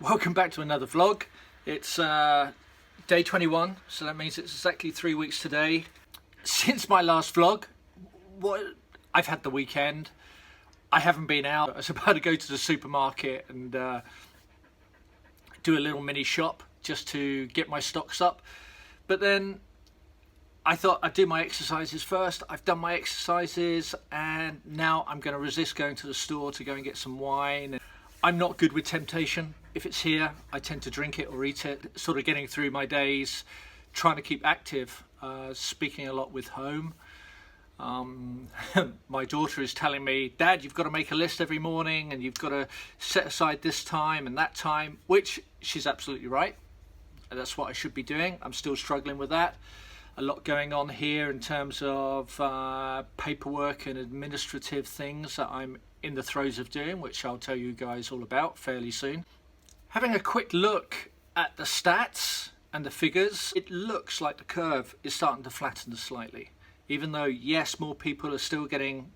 Welcome back to another vlog. It's day 21, so that means it's exactly 3 weeks today. Since my last vlog, I've had the weekend. I haven't been out. I was about to go to the supermarket and do a little mini shop just to get my stocks up. But then I thought I'd do my exercises first. I've done my exercises and now I'm going to resist going to the store to go and get some wine. I'm not good with temptation. If it's here, I tend to drink it or eat it, sort of getting through my days, trying to keep active, speaking a lot with home. My daughter is telling me, Dad, you've got to make a list every morning and you've got to set aside this time and that time, which she's absolutely right. And that's what I should be doing. I'm still struggling with that. A lot going on here in terms of paperwork and administrative things that I'm in the throes of doing, which I'll tell you guys all about fairly soon. Having a quick look at the stats and the figures, it looks like the curve is starting to flatten slightly. Even though, yes, more people are still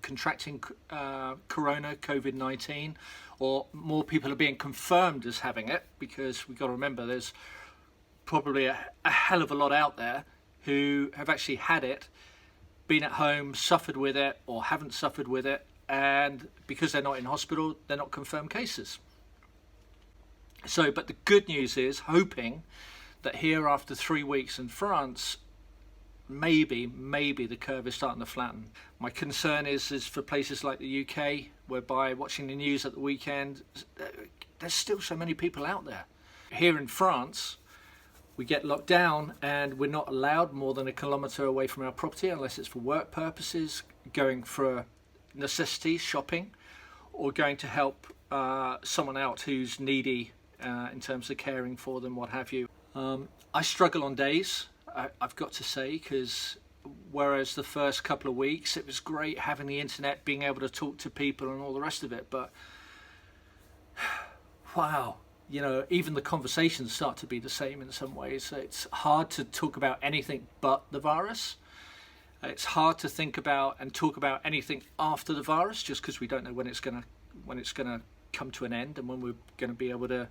contracting Covid-19, or more people are being confirmed as having it, because we've got to remember there's probably a hell of a lot out there who have actually had it, been at home, suffered with it, or haven't suffered with it, and because they're not in hospital, they're not confirmed cases. So, but the good news is, hoping that here after 3 weeks in France, maybe the curve is starting to flatten. My concern is for places like the UK, whereby watching the news at the weekend, there's still so many people out there. Here in France, we get locked down and we're not allowed more than 1 kilometre away from our property unless it's for work purposes, going for necessities, shopping, or going to help someone out who's needy in terms of caring for them, what have you. I struggle on days, I've got to say, because whereas the first couple of weeks it was great having the internet, being able to talk to people and all the rest of it, but wow, you know, even the conversations start to be the same in some ways. It's hard to talk about anything but the virus. It's hard to think about and talk about anything after the virus, just because we don't know when it's gonna come to an end and when we're going to be able to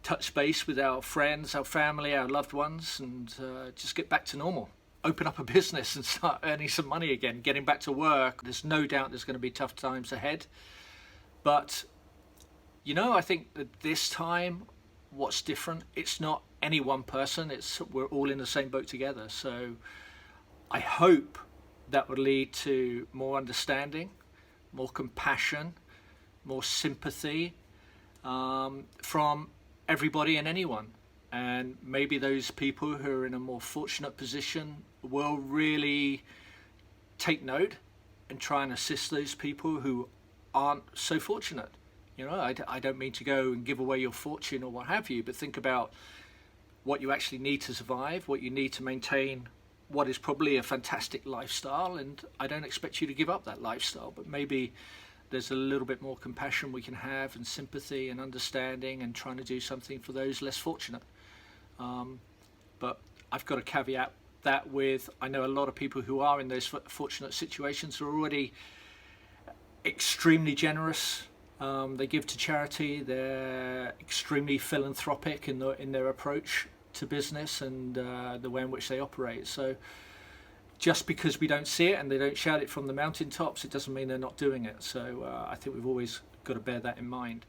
touch base with our friends, our family, our loved ones, and just get back to normal. Open up a business and start earning some money again, getting back to work. There's no doubt there's going to be tough times ahead. But, you know, I think that this time, what's different, it's not any one person, we're all in the same boat together. So I hope that will lead to more understanding, more compassion, more sympathy from everybody and anyone. And maybe those people who are in a more fortunate position will really take note and try and assist those people who aren't so fortunate. You know, I don't mean to go and give away your fortune or what have you, but think about what you actually need to survive, what you need to maintain what is probably a fantastic lifestyle. And I don't expect you to give up that lifestyle, but maybe there's a little bit more compassion we can have, and sympathy and understanding, and trying to do something for those less fortunate. But I've got to caveat that with, I know a lot of people who are in those fortunate situations are already extremely generous. They give to charity. They're extremely philanthropic in their approach to business and the way in which they operate. So just because we don't see it and they don't shout it from the mountaintops, it doesn't mean they're not doing it. So I think we've always got to bear that in mind.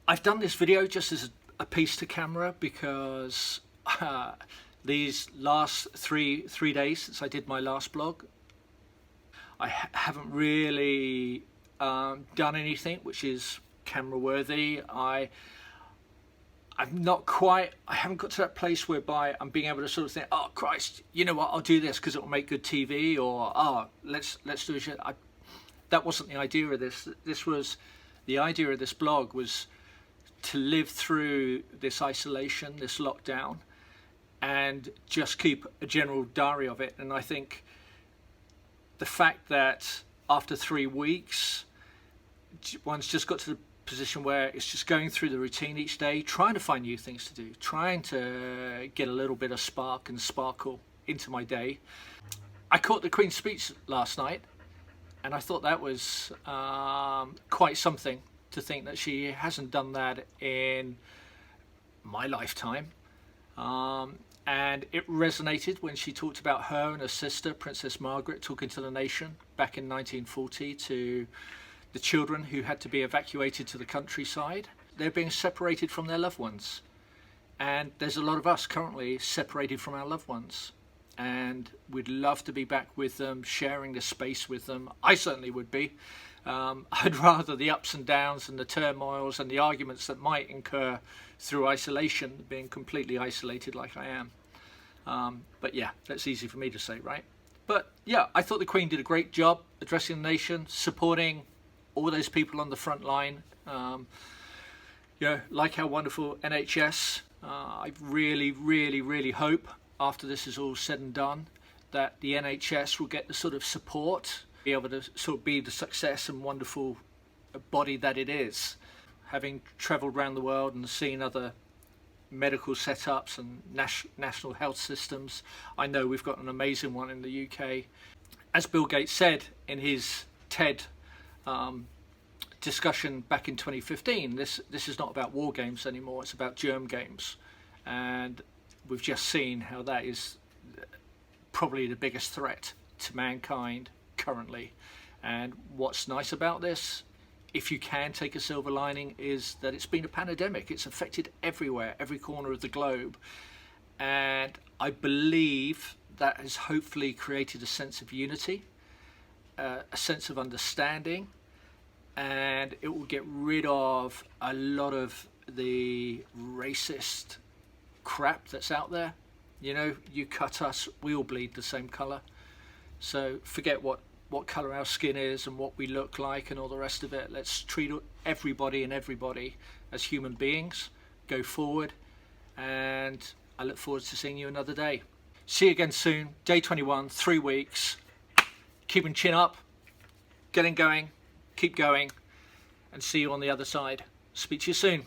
I've done this video just as a piece to camera because these last three days since I did my last vlog, I haven't really done anything which is camera worthy. I haven't got to that place whereby I'm being able to sort of think, oh Christ, you know what, I'll do this because it will make good TV, or oh, let's do it. That wasn't the idea of this. The idea of this blog was to live through this isolation, this lockdown, and just keep a general diary of it. And I think the fact that after 3 weeks, one's just got to the position where it's just going through the routine each day, trying to find new things to do, trying to get a little bit of spark and sparkle into my day. I caught the Queen's speech last night and I thought that was quite something. to think that she hasn't done that in my lifetime. And it resonated when she talked about her and her sister, Princess Margaret, talking to the nation back in 1940 to the children who had to be evacuated to the countryside. They're being separated from their loved ones. And there's a lot of us currently separated from our loved ones. And we'd love to be back with them, sharing the space with them. I certainly would be. I'd rather the ups and downs and the turmoils and the arguments that might incur through isolation than being completely isolated like I am. But yeah, that's easy for me to say, right? But yeah, I thought the Queen did a great job addressing the nation, supporting all those people on the front line. You know, like our wonderful NHS. I really hope after this is all said and done that the NHS will get the sort of support, be able to sort of be the success and wonderful body that it is. Having travelled around the world and seen other medical setups and national health systems, I know we've got an amazing one in the UK. As Bill Gates said in his TED discussion back in 2015, this is not about war games anymore, it's about germ games. And we've just seen how that is probably the biggest threat to mankind currently. And what's nice about this, if you can take a silver lining, is that it's been a pandemic. It's affected everywhere, every corner of the globe. And I believe that has hopefully created a sense of unity, a sense of understanding, and it will get rid of a lot of the racist crap that's out there. You know, you cut us, we all bleed the same colour. So forget what colour our skin is and what we look like and all the rest of it. Let's treat everybody as human beings. Go forward, and I look forward to seeing you another day. See you again soon. Day 21, 3 weeks. Keeping chin up, getting going, keep going, and see you on the other side. Speak to you soon.